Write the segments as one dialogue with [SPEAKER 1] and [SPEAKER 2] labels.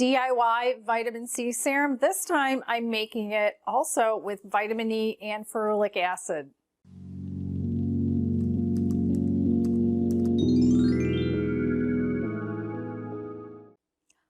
[SPEAKER 1] DIY vitamin C serum. This time I'm making it also with vitamin E and ferulic acid.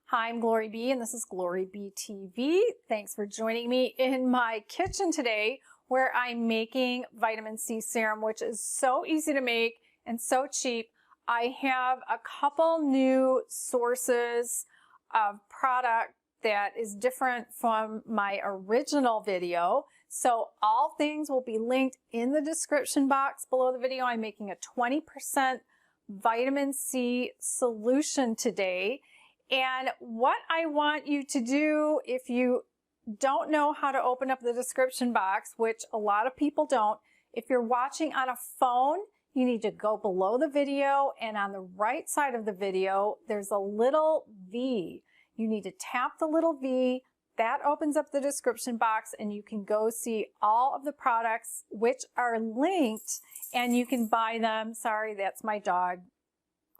[SPEAKER 1] Hi, I'm GloryB and this is GloryB-TV. Thanks for joining me in my kitchen today where I'm making vitamin C serum, which is so easy to make and so cheap. I have a couple new sources of product that is different from my original video. So all things will be linked in the description box below the video. I'm making a 20% vitamin C solution today. And what I want you to do, if you don't know how to open up the description box, which a lot of people don't, if you're watching on a phone, you need to go below the video, and on the right side of the video, there's a little V. You need to tap the little V. That opens up the description box, and you can go see all of the products which are linked, and you can buy them. Sorry, that's my dog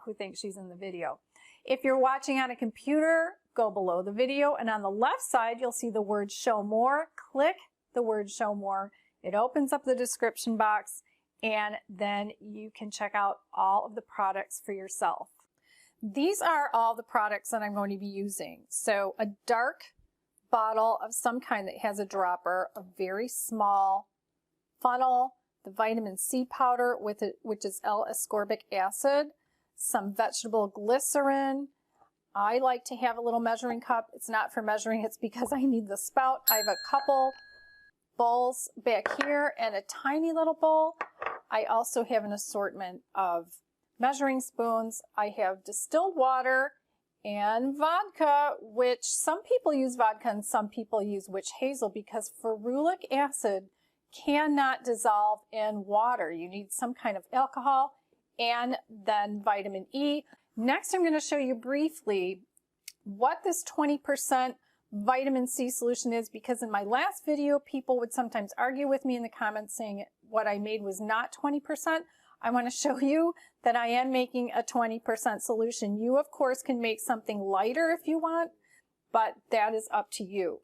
[SPEAKER 1] who thinks she's in the video. If you're watching on a computer, go below the video, and on the left side, you'll see the word Show More. Click the word Show More. It opens up the description box, and then you can check out all of the products for yourself. These are all the products that I'm going to be using. So a dark bottle of some kind that has a dropper, a very small funnel, the vitamin C powder with it, which is L-Ascorbic acid, some vegetable glycerin. I like to have a little measuring cup. It's not for measuring, it's because I need the spout. I have a couple bowls back here and a tiny little bowl. I also have an assortment of measuring spoons. I have distilled water and vodka, which some people use vodka and some people use witch hazel because ferulic acid cannot dissolve in water. You need some kind of alcohol and then vitamin E. Next, I'm going to show you briefly what this 20% vitamin C solution is, because in my last video, people would sometimes argue with me in the comments saying what I made was not 20%. I want to show you that I am making a 20% solution. You, of course, can make something lighter if you want, but that is up to you.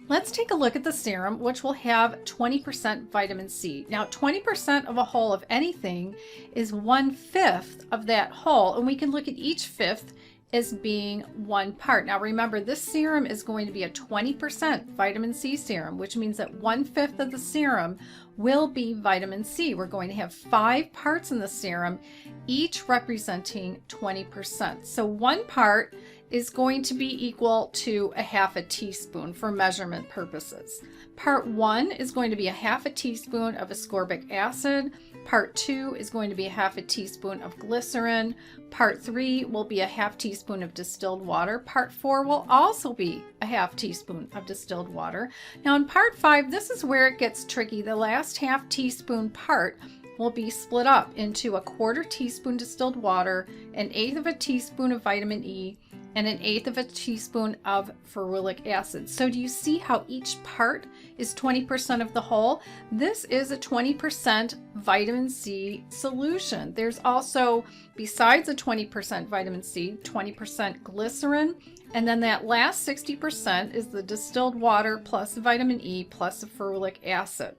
[SPEAKER 1] Let's take a look at the serum, which will have 20% vitamin C. Now, 20% of a whole of anything is 1/5 of that whole, and we can look at each fifth as being 1 part. Now remember, this serum is going to be a 20% vitamin C serum, which means that 1/5 of the serum will be vitamin C. We're going to have 5 parts in the serum, each representing 20%. So 1 part is going to be equal to 1/2 teaspoon for measurement purposes. Part 1 is going to be 1/2 teaspoon of ascorbic acid. Part 2 is going to be 1/2 teaspoon of glycerin. Part 3 will be 1/2 teaspoon of distilled water. Part 4 will also be 1/2 teaspoon of distilled water. Now in Part 5, this is where it gets tricky. The last 1/2 teaspoon part will be split up into 1/4 teaspoon distilled water, 1/8 teaspoon of vitamin E, and 1/8 teaspoon of ferulic acid. So do you see how each part is 20% of the whole? This is a 20% vitamin C solution. There's also, besides the 20% vitamin C, 20% glycerin, and then that last 60% is the distilled water plus vitamin E plus the ferulic acid.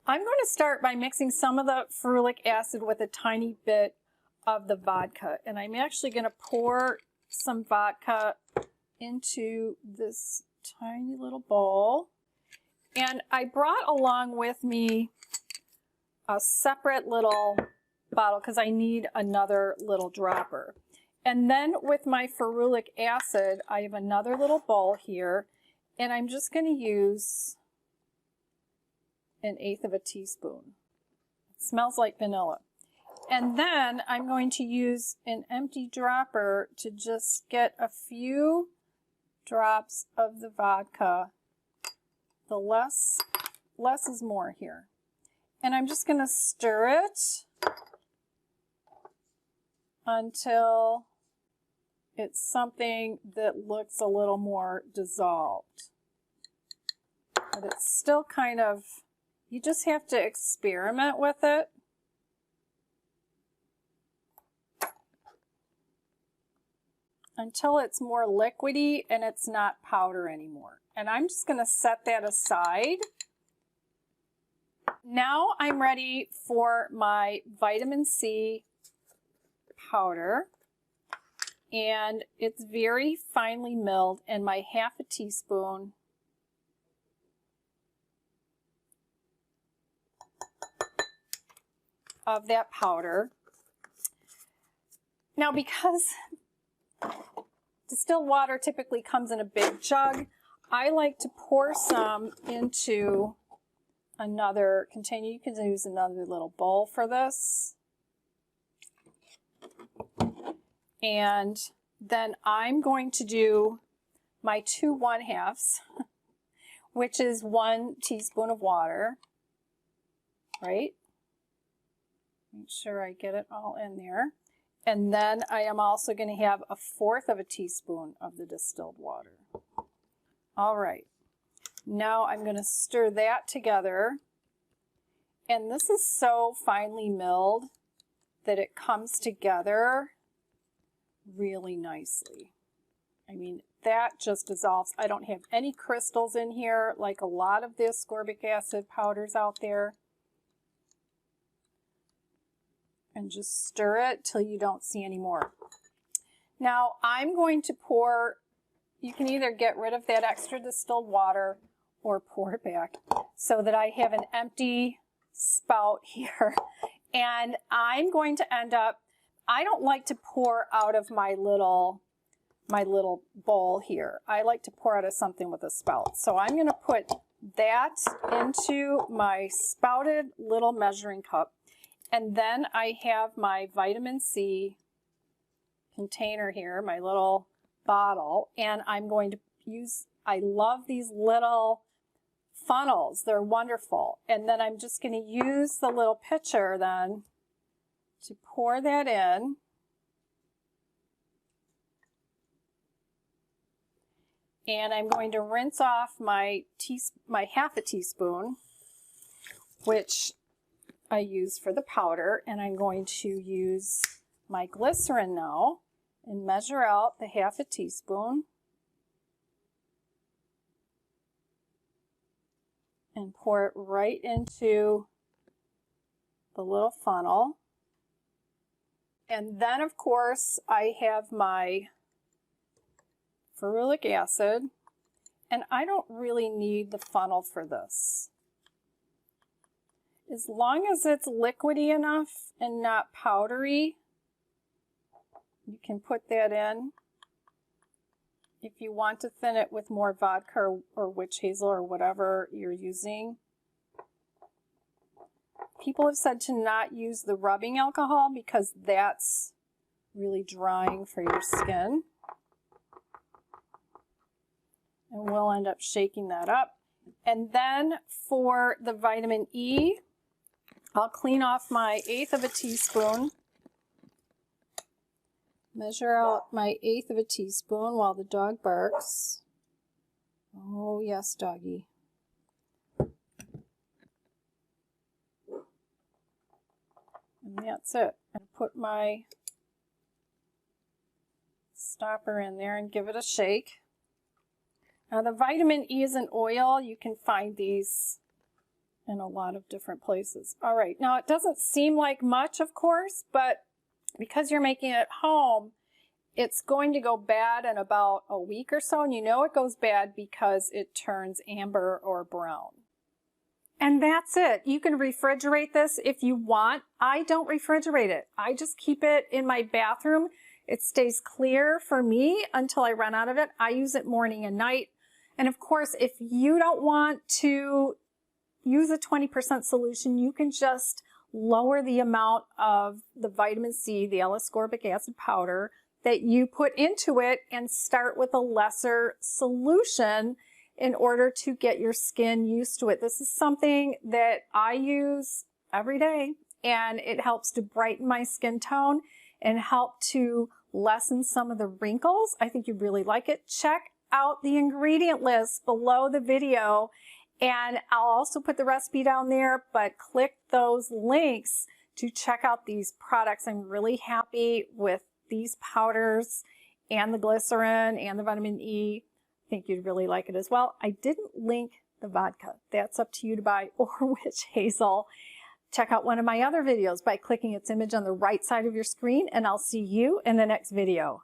[SPEAKER 1] I'm going to start by mixing some of the ferulic acid with a tiny bit of the vodka, and I'm actually going to pour some vodka into this tiny little bowl. And I brought along with me a separate little bottle because I need another little dropper. And then with my ferulic acid, I have another little bowl here, and I'm just going to use 1/8 teaspoon. It smells like vanilla. And then I'm going to use an empty dropper to just get a few drops of the vodka. The less is more here. And I'm just going to stir it until it's something that looks a little more dissolved. But it's still kind of, you just have to experiment with it. until it's more liquidy and it's not powder anymore. And I'm just going to set that aside. Now I'm ready for my vitamin C powder, and it's very finely milled, and my half a teaspoon of that powder. Now, because distilled water typically comes in a big jug, I like to pour some into another container. You can use another little bowl for this. And then I'm going to do my 2 1/2, which is 1 teaspoon of water, right? Make sure I get it all in there. And then I am also going to have 1/4 of a teaspoon of the distilled water. All right. Now I'm going to stir that together. And this is so finely milled that it comes together really nicely. I mean, that just dissolves. I don't have any crystals in here like a lot of the ascorbic acid powders out there. And just stir it till you don't see any more. Now I'm going to pour, you can either get rid of that extra distilled water or pour it back so that I have an empty spout here. And I'm going to end up, I don't like to pour out of my little bowl here. I like to pour out of something with a spout. So I'm going to put that into my spouted little measuring cup. And then I have my vitamin C container here, my little bottle, and I'm going to use, I love these little funnels. They're wonderful. And then I'm just going to use the little pitcher then to pour that in. And I'm going to rinse off my half a teaspoon, which I use for the powder, and I'm going to use my glycerin now and measure out the half a teaspoon and pour it right into the little funnel. And then, of course, I have my ferulic acid, and I don't really need the funnel for this. As long as it's liquidy enough and not powdery, you can put that in. If you want to thin it with more vodka or witch hazel or whatever you're using. People have said to not use the rubbing alcohol because that's really drying for your skin. And we'll end up shaking that up. And then for the vitamin E, I'll clean off my 1/8 of a teaspoon. Measure out my 1/8 of a teaspoon while the dog barks. Oh, yes, doggy. And that's it. And put my stopper in there and give it a shake. Now the vitamin E is an oil. You can find these in a lot of different places. All right, now it doesn't seem like much, of course, but because you're making it at home, it's going to go bad in about a week or so, and you know it goes bad because it turns amber or brown. And that's it. You can refrigerate this if you want. I don't refrigerate it. I just keep it in my bathroom. It stays clear for me until I run out of it. I use it morning and night. And of course, if you don't want to use a 20% solution, you can just lower the amount of the vitamin C, the L-Ascorbic acid powder, that you put into it and start with a lesser solution in order to get your skin used to it. This is something that I use every day, and it helps to brighten my skin tone and help to lessen some of the wrinkles. I think you'd really like it. Check out the ingredient list below the video. And I'll also put the recipe down there, but click those links to check out these products. I'm really happy with these powders and the glycerin and the vitamin E. I think you'd really like it as well. I didn't link the vodka. That's up to you to buy, or witch hazel. Check out one of my other videos by clicking its image on the right side of your screen, and I'll see you in the next video.